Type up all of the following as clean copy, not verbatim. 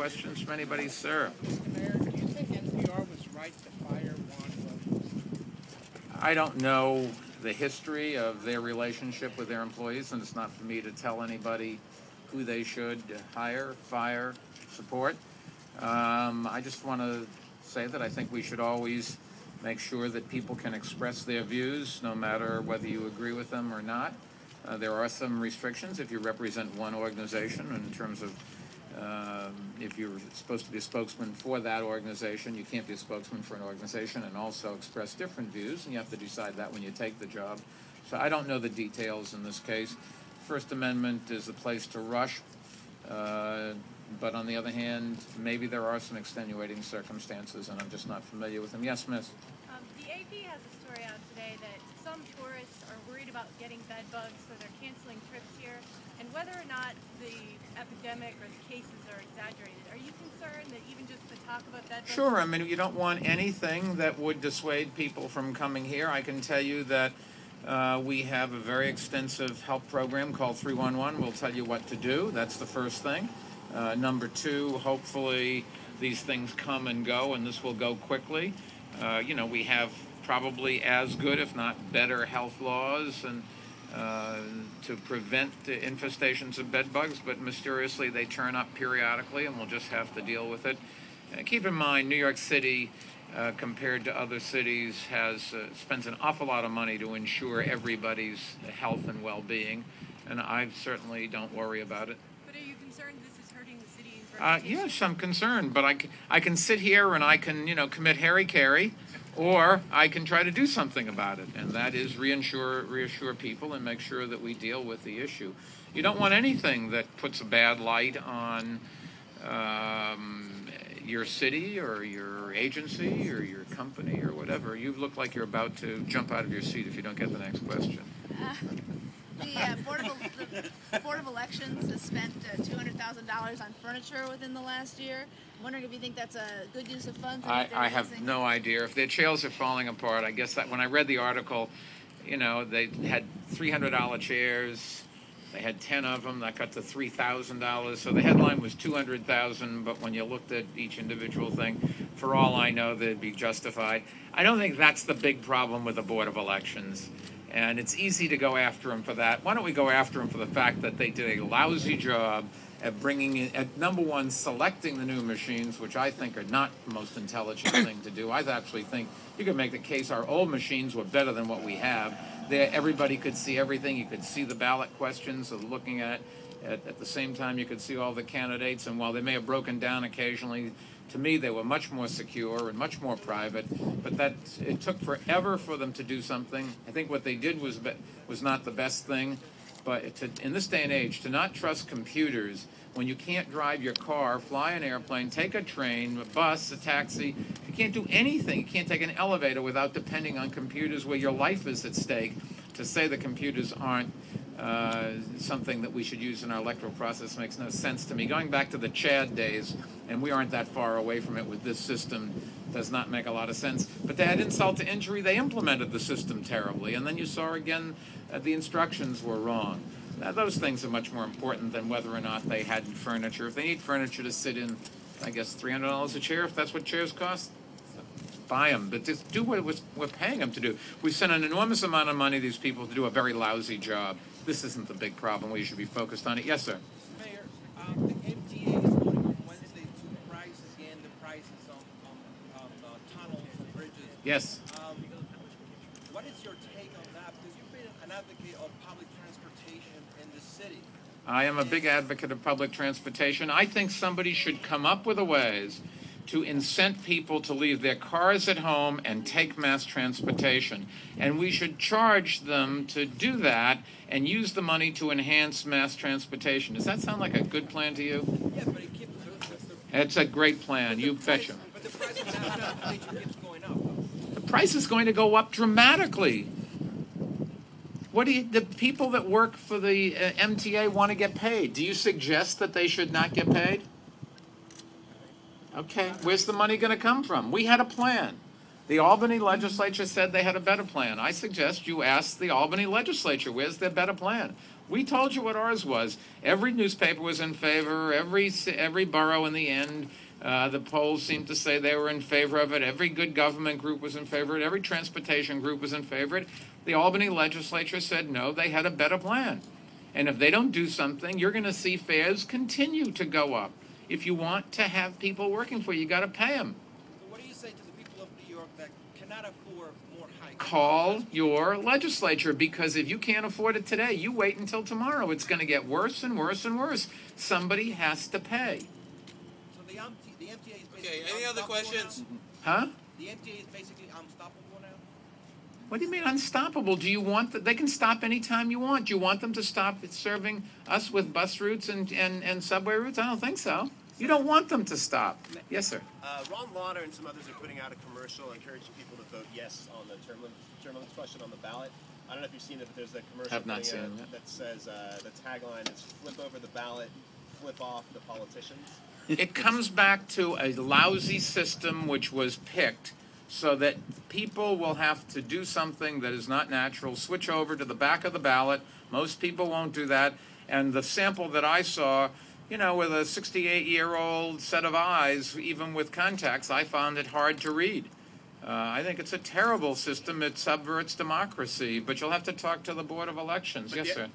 questions from anybody, sir? Mr. Mayor, do you think NPR was right to fire Ron Lauder? I don't know the history of their relationship with their employees, and it's not for me to tell anybody who they should hire, fire, support. I just want to say that I think we should always make sure that people can express their views, no matter whether you agree with them or not. There are some restrictions if you represent one organization in terms of if you're supposed to be a spokesman for that organization, you can't be a spokesman for an organization and also express different views, and you have to decide that when you take the job. So I don't know the details in this case. First Amendment is a place to rush, but on the other hand, maybe there are some extenuating circumstances, and I'm just not familiar with them. Yes, miss? The AP has a story out today that some tourists are worried about getting bed bugs, so they're canceling trips here. And whether or not the epidemic or the cases are exaggerated, are you concerned that even just the talk about bed bugs? Sure. I mean, you don't want anything that would dissuade people from coming here. I can tell you that we have a very extensive help program called 311. We'll tell you what to do. That's the first thing. Number two, hopefully these things come and go, and this will go quickly. We have probably as good, if not better, health laws and to prevent the infestations of bed bugs, but mysteriously they turn up periodically, and we'll just have to deal with it. Keep in mind, New York City, compared to other cities, spends an awful lot of money to ensure everybody's health and well-being, and I certainly don't worry about it. But are you concerned this is hurting the city's reputation? Yes, I'm concerned, but I can sit here and I can, commit hara-kiri, or I can try to do something about it, and that is reassure people and make sure that we deal with the issue. You don't want anything that puts a bad light on your city or your agency or your company or whatever. You look like you're about to jump out of your seat if you don't get the next question. The Board of Elections has spent $200,000 on furniture within the last year. I'm wondering if you think that's a good use of funds. I have no idea. If their chairs are falling apart, I guess that when I read the article, they had $300 chairs. They had 10 of them. That got to $3,000. So the headline was $200,000. But when you looked at each individual thing, for all I know, they'd be justified. I don't think that's the big problem with the Board of Elections. And it's easy to go after them for that. Why don't we go after them for the fact that they did a lousy job at bringing in, at number one, selecting the new machines, which I think are not the most intelligent thing to do. I actually think you could make the case our old machines were better than what we have. There, everybody could see everything. You could see the ballot questions, looking at it. At the same time, you could see all the candidates. And while they may have broken down occasionally, to me, they were much more secure and much more private. But it took forever for them to do something. I think what they did was not the best thing. But in this day and age, to not trust computers when you can't drive your car, fly an airplane, take a train, a bus, a taxi, you can't do anything. You can't take an elevator without depending on computers where your life is at stake. To say the computers aren't something that we should use in our electoral process makes no sense to me. Going back to the Chad days, and we aren't that far away from it with this system, does not make a lot of sense. But to add insult to injury, they implemented the system terribly. And then you saw again the instructions were wrong. Now, those things are much more important than whether or not they had furniture. If they need furniture to sit in, I guess $300 a chair, if that's what chairs cost, buy them. But just do what we're paying them to do. We sent an enormous amount of money to these people to do a very lousy job. This isn't the big problem. We should be focused on it. Yes, sir. Mayor, the MTA is going on Wednesday to price again the prices on tunnels and bridges. Yes. What is your take on that? Because you've been an advocate of public transportation in the city. I am a big advocate of public transportation. I think somebody should come up with a ways to incent people to leave their cars at home and take mass transportation. And we should charge them to do that and use the money to enhance mass transportation. Does that sound like a good plan to you? Yeah, but it keeps... It's a great plan, you betcha. But the price of transportation keeps going up. The price is going to go up dramatically. The people that work for the MTA want to get paid. Do you suggest that they should not get paid? Okay, where's the money going to come from? We had a plan. The Albany legislature said they had a better plan. I suggest you ask the Albany legislature, where's their better plan? We told you what ours was. Every newspaper was in favor. Every borough in the end, the polls seemed to say they were in favor of it. Every good government group was in favor of it. Every transportation group was in favor of it. The Albany legislature said no, they had a better plan. And if they don't do something, you're going to see fares continue to go up. If you want to have people working for you, you got to pay them. So what do you say to the people of New York that cannot afford more hikes? Call your legislature, because if you can't afford it today, you wait until tomorrow. It's going to get worse and worse and worse. Somebody has to pay. So the MTA is basically Okay, any other questions? Huh? The MTA is basically unstoppable now? What do you mean unstoppable? Do you want that? They can stop anytime you want. Do you want them to stop serving us with bus routes and subway routes? I don't think so. You don't want them to stop. Yes, sir. Ronald Lauder and some others are putting out a commercial encouraging people to vote yes on the term limits question on the ballot. I don't know if you've seen it, but there's a commercial Have not seen it. that says the tagline is "Flip over the ballot, flip off the politicians." It comes back to a lousy system which was picked so that people will have to do something that is not natural, switch over to the back of the ballot. Most people won't do that. And the sample that I saw, you know, with a 68-year-old set of eyes, even with contacts, I found it hard to read. I think it's a terrible system. It subverts democracy. But you'll have to talk to the Board of Elections. Yes, sir.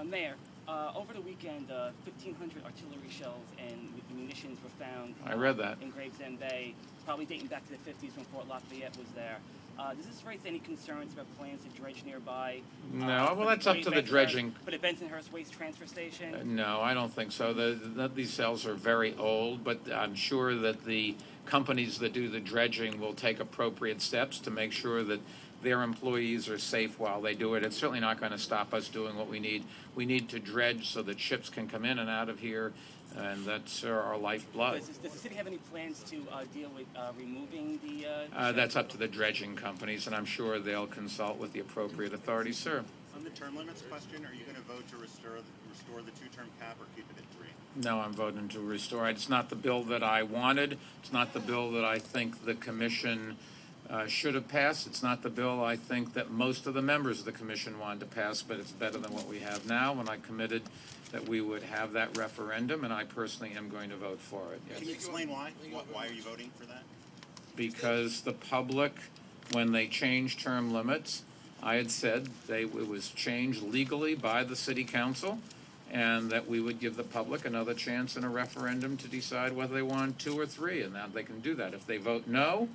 Mayor, over the weekend, 1,500 artillery shells and munitions were found. I read that. In Gravesend Bay, probably dating back to the 50s when Fort Lafayette was there. Does this raise any concerns about plans to dredge nearby? No, well, that's up to the dredging. For the Bensonhurst Waste Transfer Station? No, I don't think so. These cells are very old, but I'm sure that the companies that do the dredging will take appropriate steps to make sure that their employees are safe while they do it. It's certainly not going to stop us doing what we need. We need to dredge so that ships can come in and out of here, and that's our lifeblood. Does the city have any plans to deal with removing the that's up to the dredging companies, and I'm sure they'll consult with the appropriate authorities. Sir? On the term limits question, are you going to vote to restore the two-term cap or keep it at 3? No, I'm voting to restore it. It's not the bill that I wanted. It's not the bill that I think the commission should have passed. It's not the bill I think that most of the members of the commission wanted to pass, but it's better than what we have now. When I committed that we would have that referendum, and I personally am going to vote for it. Yes. Can you explain why? Why are you voting for that? Because the public, when they changed term limits, I had said it was changed legally by the city council, and that we would give the public another chance in a referendum to decide whether they want 2 or 3, and now they can do that. If they vote no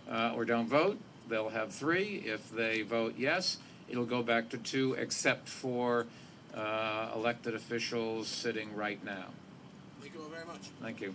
or don't vote, they'll have 3. If they vote yes, it'll go back to 2, except for elected officials sitting right now. Thank you all very much. Thank you.